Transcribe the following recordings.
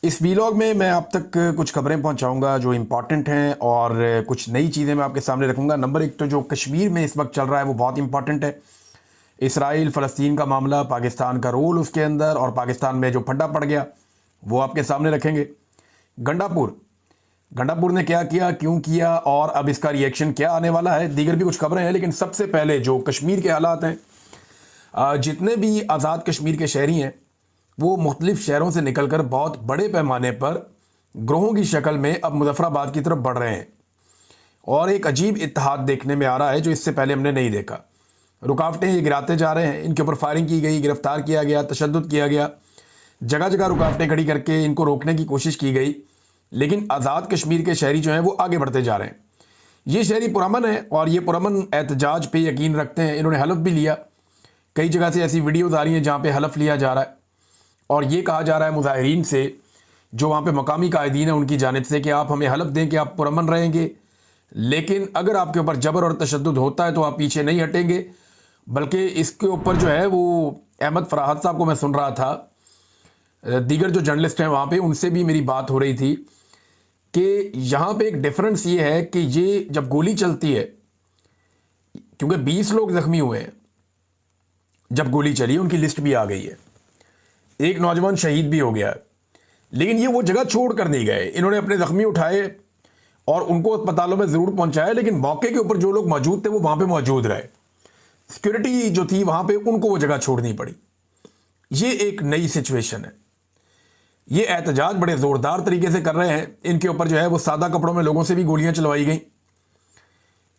इस वीलॉग में मैं आप तक कुछ खबरें पहुंचाऊंगा जो इम्पॉर्टेंट हैं और कुछ नई चीज़ें मैं आपके सामने रखूंगा। नंबर एक तो जो कश्मीर में इस वक्त चल रहा है वो बहुत इंपॉर्टेंट है। इसराइल फ़लस्तीन का मामला, पाकिस्तान का रोल उसके अंदर और पाकिस्तान में जो फड्डा पड़ गया वो आपके सामने रखेंगे। गंडापुर ने क्या किया, क्यों किया और अब इसका रिएक्शन क्या आने वाला है। दीगर भी कुछ खबरें हैं, लेकिन सबसे पहले जो कश्मीर के हालात हैं, जितने भी आज़ाद कश्मीर के शहरी हैं वो मुख्तलिफ शहरों से निकलकर बहुत बड़े पैमाने पर ग्रोहों की शक्ल में अब मुजफ्फराबाद की तरफ बढ़ रहे हैं और एक अजीब इत्तेहाद देखने में आ रहा है जो इससे पहले हमने नहीं देखा। रुकावटें ये गिराते जा रहे हैं, इनके ऊपर फायरिंग की गई, गिरफ्तार किया गया, तशद्दुद किया गया, जगह जगह रुकावटें खड़ी करके इनको रोकने की कोशिश की गई, लेकिन आज़ाद कश्मीर के शहरी जो हैं वो आगे बढ़ते जा रहे हैं। ये शहरी पुरअमन है और ये पुरअमन एहतजाज पे यकीन रखते हैं। इन्होंने हलफ भी लिया। कई जगह से ऐसी वीडियोज़ आ रही हैं जहाँ पे हलफ लिया जा रहा है और ये कहा जा रहा है मुजाहिरीन से, जो वहाँ पे मकामी कायदीन है उनकी जानिब से, कि आप हमें हलफ दें कि आप पुरअमन रहेंगे, लेकिन अगर आपके ऊपर जबर और तशद्दुद होता है तो आप पीछे नहीं हटेंगे। बल्कि इसके ऊपर जो है वो अहमद फराहत साहब को मैं सुन रहा था, दीगर जो जर्नलिस्ट हैं वहाँ पे उनसे भी मेरी बात हो रही थी कि यहाँ पे एक डिफरेंस ये है कि ये जब गोली चलती है, क्योंकि 20 लोग ज़ख्मी हुए हैं जब गोली चली, उनकी लिस्ट भी आ गई है, एक नौजवान शहीद भी हो गया है, लेकिन ये वो जगह छोड़ कर नहीं गए। इन्होंने अपने ज़ख्मी उठाए और उनको अस्पतालों में ज़रूर पहुंचाया, लेकिन मौके के ऊपर जो लोग मौजूद थे वो वहाँ पे मौजूद रहे। सिक्योरिटी जो थी वहाँ पे उनको वो जगह छोड़नी पड़ी। ये एक नई सिचुएशन है। ये एहतजाज बड़े ज़ोरदार तरीके से कर रहे हैं। इनके ऊपर जो है वो सादा कपड़ों में लोगों से भी गोलियाँ चलवाई गई।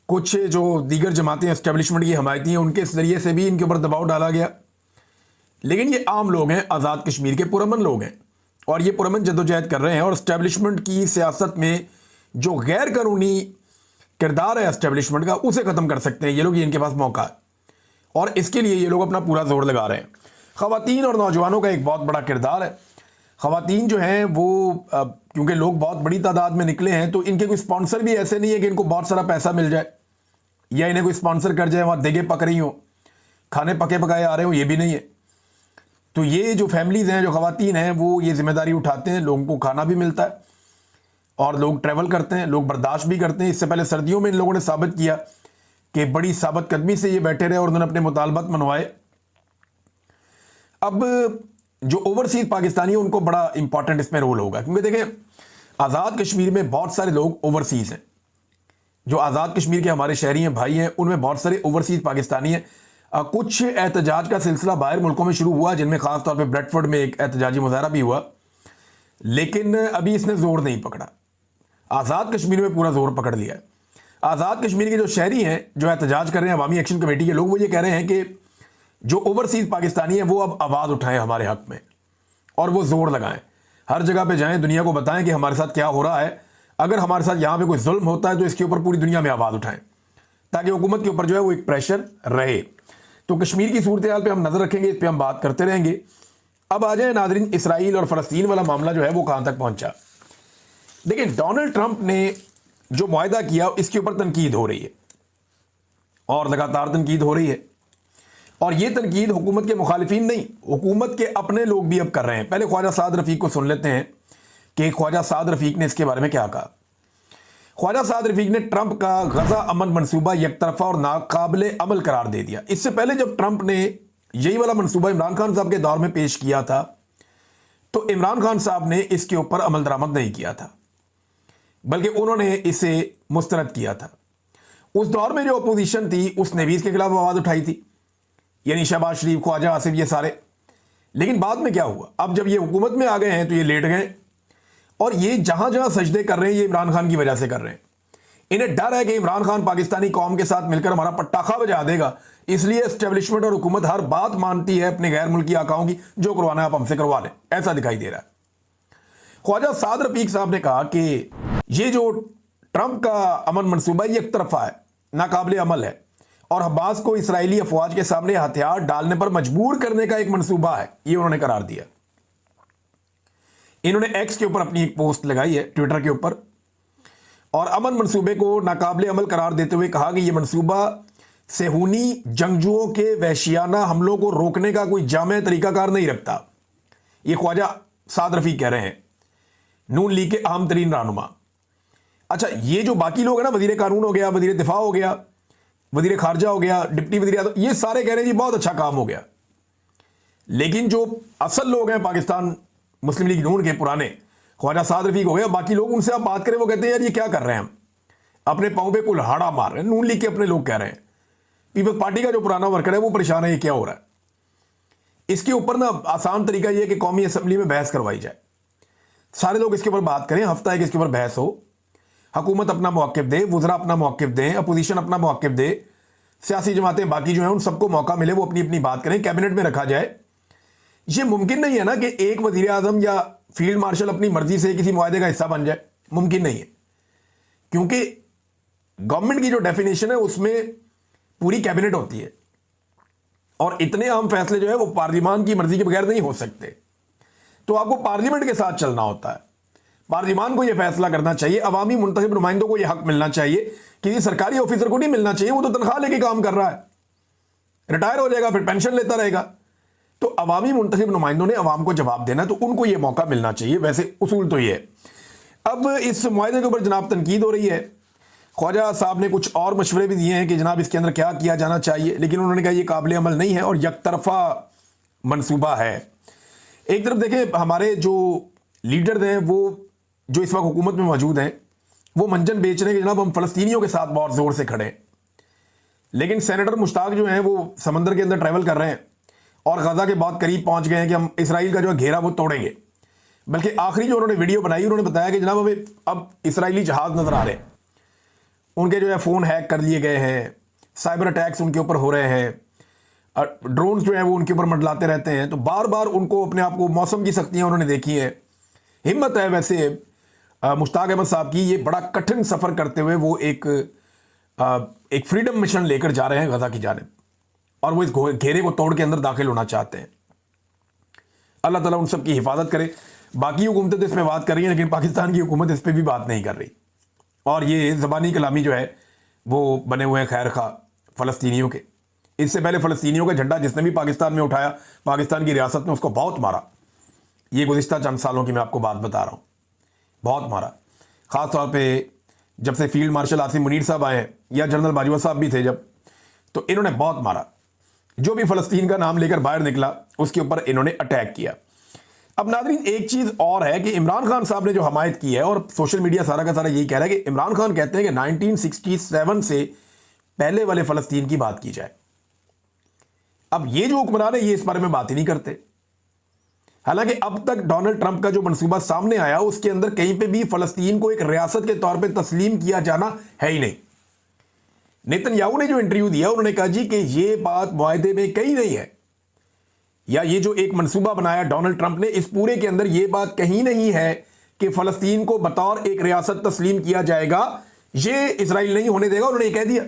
कुछ जो दीगर जमातें एस्टेब्लिशमेंट की हमायती हैं उनके ज़रिए से भी इनके ऊपर दबाव डाला गया, लेकिन ये आम लोग हैं, आज़ाद कश्मीर के पुरअमन लोग हैं और ये पुरअमन जद्दोजहद कर रहे हैं। और एस्टेब्लिशमेंट की सियासत में जो गैर कानूनी किरदार है एस्टेब्लिशमेंट का, उसे ख़त्म कर सकते हैं ये लोग। ये इनके पास मौका है और इसके लिए ये लोग अपना पूरा जोर लगा रहे हैं। ख़वातीन और नौजवानों का एक बहुत बड़ा किरदार है। ख़वातीन जो हैं वो क्योंकि लोग बहुत बड़ी तादाद में निकले हैं तो इनके कोई स्पॉन्सर भी ऐसे नहीं है कि इनको बहुत सारा पैसा मिल जाए या इन्हें कोई स्पॉन्सर कर जाए, वहाँ देगे पक रही हो, खाने पके पकाए आ रहे हो, ये भी नहीं है। तो ये जो फैमिलीज़ हैं, जो ख़वातीन हैं, वो ये जिम्मेदारी उठाते हैं, लोगों को खाना भी मिलता है और लोग ट्रैवल करते हैं, लोग बर्दाश्त भी करते हैं। इससे पहले सर्दियों में इन लोगों ने साबित किया कि बड़ी साबित कदमी से ये बैठे रहे और उन्होंने अपने मुतालबात मनवाए। अब जो ओवरसीज़ पाकिस्तानी है उनको बड़ा इंपॉर्टेंट इसमें रोल होगा, क्योंकि देखें आज़ाद कश्मीर में बहुत सारे लोग ओवरसीज़ हैं। जो आज़ाद कश्मीर के हमारे शहरी हैं, भाई हैं, उनमें बहुत सारे ओवरसीज़ पाकिस्तानी हैं। कुछ एहतजाज का सिलसिला बाहर मुल्कों में शुरू हुआ, जिनमें ख़ास तौर पे ब्रेडफोर्ड में एक एहतजाजी मुजाहरा भी हुआ, लेकिन अभी इसने ज़ोर नहीं पकड़ा। आज़ाद कश्मीर में पूरा ज़ोर पकड़ लिया है। आज़ाद कश्मीर के जो शहरी हैं जो एहतजाज कर रहे हैं, अवामी एक्शन कमेटी के लोग, वो ये कह रहे हैं कि जो ओवरसीज़ पाकिस्तानी हैं वो अब आवाज़ उठाएं हमारे हक़ में और वो ज़ोर लगाएं, हर जगह पे जाएं, दुनिया को बताएं कि हमारे साथ क्या हो रहा है। अगर हमारे साथ यहाँ पे कोई जुल्म होता है तो इसके ऊपर पूरी दुनिया में आवाज़ उठाएं, ताकि हुकूमत के ऊपर जो है वो एक प्रेशर रहे। तो कश्मीर की सूरत हाल पे हम नज़र रखेंगे, इस पर हम बात करते रहेंगे। अब आ जाए नाज़रीन, इसराइल और फ़लस्तीन वाला मामला जो है वो कहाँ तक पहुँचा। देखिए, डोनाल्ड ट्रंप ने जो मुआहदा किया इसके ऊपर तनकीद हो रही है और लगातार तनकीद हो रही है, और ये तनकीद हुकूमत के मुखालिफिन नहीं, हुकूमत के अपने लोग भी अब कर रहे हैं। पहले ख्वाजा साद रफ़ीक को सुन लेते हैं कि ख्वाजा साद रफ़ीक ने इसके बारे में क्या कहा। ख्वाजा साद रफ़ीक ने ट्रंप का गज़ा अमन मनसूबा एक तरफा और नाकाबिले अमल करार दे दिया। इससे पहले जब ट्रंप ने यही वाला मनसूबा इमरान खान साहब के दौर में पेश किया था तो इमरान खान साहब ने इसके ऊपर अमल दरामद नहीं किया था, बल्कि उन्होंने इसे मुस्तरद किया था। उस दौर में जो अपोजिशन थी उसने भी इसके खिलाफ आवाज़ उठाई थी, यानी शहबाज शरीफ, ख्वाजा आसिफ, ये सारे। लेकिन बाद में क्या हुआ, अब जब ये हुकूमत में आ गए हैं तो ये लेट गए और ये जहां जहां सजदे कर रहे हैं ये इमरान खान की वजह से कर रहे हैं। इन्हें डर है कि इमरान खान पाकिस्तानी कौम के साथ मिलकर हमारा पटाखा बजा देगा, इसलिए एस्टेब्लिशमेंट और हुकूमत हर बात मानती है अपने गैर मुल्की आकाओं की, जो करवाना है आप हमसे करवा लें, ऐसा दिखाई दे रहा है। ख्वाजा साद रफ़ीक साहब ने कहा कि ये जो ट्रंप का अमन मनसूबा एक तरफा है, नाकाबिले अमल है और हमास को इसराइली अफवाज के सामने हथियार डालने पर मजबूर करने का एक मनसूबा है, ये उन्होंने करार दिया। इन्होंने एक्स के ऊपर अपनी एक पोस्ट लगाई है, ट्विटर के ऊपर, और अमन मनसूबे को नाकाबिले अमल करार देते हुए कहा कि यह मनसूबा सेहूनी जंगजुओं के वहशियाना हमलों को रोकने का कोई जामे तरीकाकार नहीं रखता। ये ख्वाजा साद रफ़ीक कह रहे हैं। نون لیگ کے اہم ترین رہنما. اچھا یہ جو باقی لوگ ہیں نا, وزیر قانون ہو گیا, وزیر دفاع ہو گیا, وزیر خارجہ ہو گیا, ڈپٹی وزیر اعظم, یہ سارے کہہ رہے ہیں جی بہت اچھا کام ہو گیا. لیکن جو اصل لوگ ہیں پاکستان مسلم لیگ نون کے پرانے, خواجہ سعد رفیق ہو گیا, باقی لوگ, ان سے آپ بات کریں وہ کہتے ہیں یار یہ کیا کر رہے ہیں, ہم اپنے پاؤں پہ کلہاڑا مار رہے ہیں. نون لیگ کے اپنے لوگ کہہ رہے ہیں, پیپلز پارٹی کا جو پرانا ورکر ہے وہ پریشان ہے یہ کیا ہو رہا ہے. اس کے اوپر نا آسان طریقہ یہ ہے کہ قومی اسمبلی میں بحث کروائی جائے, سارے لوگ اس کے اوپر بات کریں, ہفتہ ایک اس کے اوپر بحث ہو, حکومت اپنا موقف دے, وزراء اپنا موقف دیں, اپوزیشن اپنا موقف دے, سیاسی جماعتیں باقی جو ہیں ان سب کو موقع ملے, وہ اپنی اپنی بات کریں, کیبنٹ میں رکھا جائے. یہ ممکن نہیں ہے نا کہ ایک وزیر اعظم یا فیلڈ مارشل اپنی مرضی سے کسی معاہدے کا حصہ بن جائے, ممکن نہیں ہے. کیونکہ گورنمنٹ کی جو ڈیفینیشن ہے اس میں پوری کیبنٹ ہوتی ہے, اور اتنے اہم فیصلے جو ہے وہ پارلیمان کی مرضی کے بغیر نہیں ہو سکتے. تو آپ کو پارلیمنٹ کے ساتھ چلنا ہوتا ہے, پارلیمان کو یہ فیصلہ کرنا چاہیے, عوامی منتخب نمائندوں کو یہ حق ملنا چاہیے, کسی سرکاری آفیسر کو نہیں ملنا چاہیے, وہ تو تنخواہ لے کے کام کر رہا ہے, ریٹائر ہو جائے گا پھر پینشن لیتا رہے گا. تو عوامی منتخب نمائندوں نے عوام کو جواب دینا, تو ان کو یہ موقع ملنا چاہیے. ویسے اصول تو یہ ہے. اب اس معاہدے کے اوپر جناب تنقید ہو رہی ہے, خواجہ صاحب نے کچھ اور مشورے بھی دیے ہیں کہ جناب اس کے اندر کیا کیا جانا چاہیے, لیکن انہوں نے کہا یہ قابل عمل نہیں ہے اور یک طرفہ منصوبہ ہے. ایک طرف دیکھیں ہمارے جو لیڈر ہیں وہ جو اس وقت حکومت میں موجود ہیں وہ منجن بیچ رہے ہیں کہ جناب ہم فلسطینیوں کے ساتھ بہت زور سے کھڑے ہیں, لیکن سینیٹر مشتاق جو ہیں وہ سمندر کے اندر ٹریول کر رہے ہیں اور غزہ کے بہت قریب پہنچ گئے ہیں کہ ہم اسرائیل کا جو گھیرا وہ توڑیں گے. بلکہ آخری جو انہوں نے ویڈیو بنائی انہوں نے بتایا کہ جناب ہمیں اب اسرائیلی جہاز نظر آ رہے ہیں, ان کے جو ہے فون ہیک کر لیے گئے ہیں, سائبر اٹیکس ان کے اوپر ہو رہے ہیں, ڈرونز جو ہیں وہ ان کے اوپر منڈلاتے رہتے ہیں. تو بار بار ان کو اپنے آپ کو, موسم کی سختیاں انہوں نے دیکھی ہیں. ہمت ہے ویسے مشتاق احمد صاحب کی, یہ بڑا کٹھن سفر کرتے ہوئے وہ ایک فریڈم مشن لے کر جا رہے ہیں غزہ کی جانب, اور وہ اس گھیرے کو توڑ کے اندر داخل ہونا چاہتے ہیں. اللہ تعالیٰ ان سب کی حفاظت کرے. باقی حکومتیں تو اس پہ بات کر رہی ہیں, لیکن پاکستان کی حکومت اس پہ بھی بات نہیں کر رہی, اور یہ زبانی کلامی جو ہے وہ بنے ہوئے ہیں خیر خواہ فلسطینیوں کے. اس سے پہلے فلسطینیوں کا جھنڈا جس نے بھی پاکستان میں اٹھایا, پاکستان کی ریاست نے اس کو بہت مارا. یہ گزشتہ چند سالوں کی میں آپ کو بات بتا رہا ہوں, بہت مارا. خاص طور پہ جب سے فیلڈ مارشل عاصم منیر صاحب آئے ہیں, یا جنرل باجوہ صاحب بھی تھے جب, تو انہوں نے بہت مارا. جو بھی فلسطین کا نام لے کر باہر نکلا اس کے اوپر انہوں نے اٹیک کیا. اب ناظرین ایک چیز اور ہے کہ عمران خان صاحب نے جو حمایت کی ہے, اور سوشل میڈیا سارا کا سارا یہی کہہ رہا ہے کہ عمران خان کہتے ہیں کہ 1967 سے پہلے والے فلسطین کی بات کی جائے. اب یہ جو حکمران ہے یہ اس بارے میں بات ہی نہیں کرتے. حالانکہ اب تک ڈونلڈ ٹرمپ کا جو منصوبہ سامنے آیا اس کے اندر کہیں پہ بھی فلسطین کو ایک ریاست کے طور پہ تسلیم کیا جانا ہے ہی نہیں. نیتن یاہو نے جو انٹرویو دیا انہوں نے کہا جی کہ یہ بات معاہدے میں کہیں نہیں ہے, یا یہ جو ایک منصوبہ بنایا ڈونلڈ ٹرمپ نے اس پورے کے اندر یہ بات کہیں نہیں ہے کہ فلسطین کو بطور ایک ریاست تسلیم کیا جائے گا, یہ اسرائیل نہیں ہونے دے گا, انہوں نے یہ کہہ دیا.